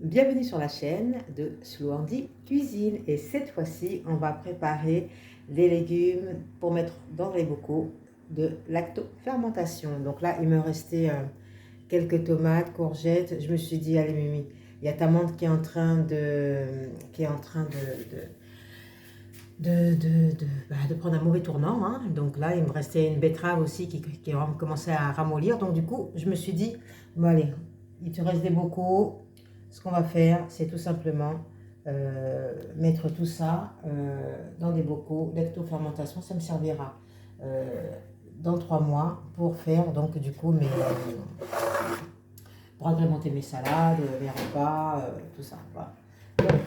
Bienvenue sur la chaîne de Slow Cuisine et cette fois-ci on va préparer les légumes pour mettre dans les bocaux de lactofermentation. Donc là il me restait quelques tomates, courgettes. Je me suis dit allez Mimi, il y a ta menthe qui est en train de prendre un mauvais tournant, hein. Donc là il me restait une betterave aussi qui a commencé à ramollir. Donc du coup je me suis dit bon allez, il te reste des bocaux. Ce qu'on va faire, c'est tout simplement mettre tout ça dans des bocaux lactofermentation. Ça me servira dans 3 mois pour faire donc du coup pour agrémenter mes salades, mes repas, tout ça. Voilà. Donc,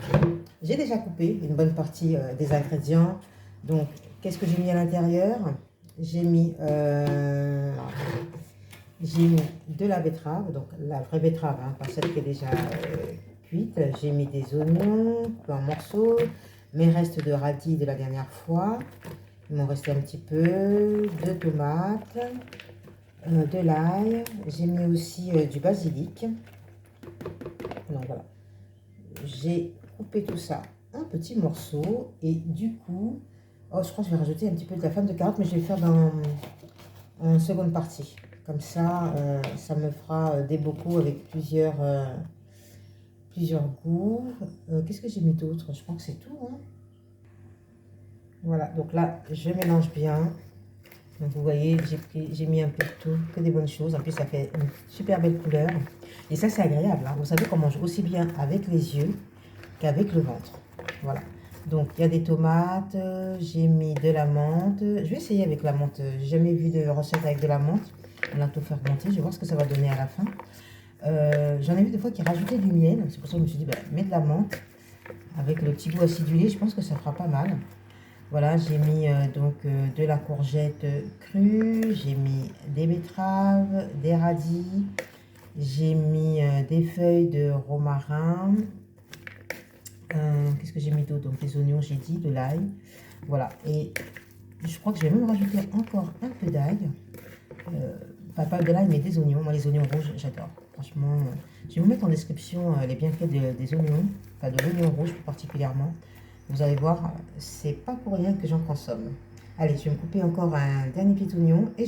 j'ai déjà coupé une bonne partie des ingrédients. Donc, qu'est-ce que j'ai mis à l'intérieur? J'ai mis de la betterave, donc la vraie betterave, hein, pas celle qui est déjà cuite. J'ai mis des oignons en morceaux, mes restes de radis de la dernière fois. Il m'en restait un petit peu, de tomates, de l'ail. J'ai mis aussi du basilic. Donc voilà. J'ai coupé tout ça en petits morceaux et du coup, oh, je crois que je vais rajouter un petit peu de la femme de carotte, mais je vais le faire en seconde partie. Comme ça, ça me fera des bocaux avec plusieurs goûts. Qu'est-ce que j'ai mis d'autre? Je crois que c'est tout, hein. Voilà, donc là, je mélange bien. Donc vous voyez, j'ai mis un peu de tout, que des bonnes choses. En plus, ça fait une super belle couleur. Et ça, c'est agréable, hein. Vous savez qu'on mange aussi bien avec les yeux qu'avec le ventre. Voilà. Donc, il y a des tomates, j'ai mis de la menthe. Je vais essayer avec la menthe. J'ai jamais vu de recette avec de la menthe. On a tout fermenté. Je vais voir ce que ça va donner à la fin. J'en ai vu des fois qui rajoutaient du miel. C'est pour ça que je me suis dit, bah, mets de la menthe. Avec le petit goût acidulé, je pense que ça fera pas mal. Voilà, j'ai mis de la courgette crue. J'ai mis des betteraves, des radis. J'ai mis des feuilles de romarin. Qu'est-ce que j'ai mis d'autre? Donc des oignons, j'ai dit, de l'ail. Voilà, et je crois que je vais même rajouter encore un peu d'ail. Pas de l'ail, mais des oignons. Moi, les oignons rouges, j'adore. Franchement, je vais vous mettre en description les bienfaits des oignons, enfin de l'oignon rouge plus particulièrement. Vous allez voir, c'est pas pour rien que j'en consomme. Allez, je vais me couper encore un dernier petit oignon et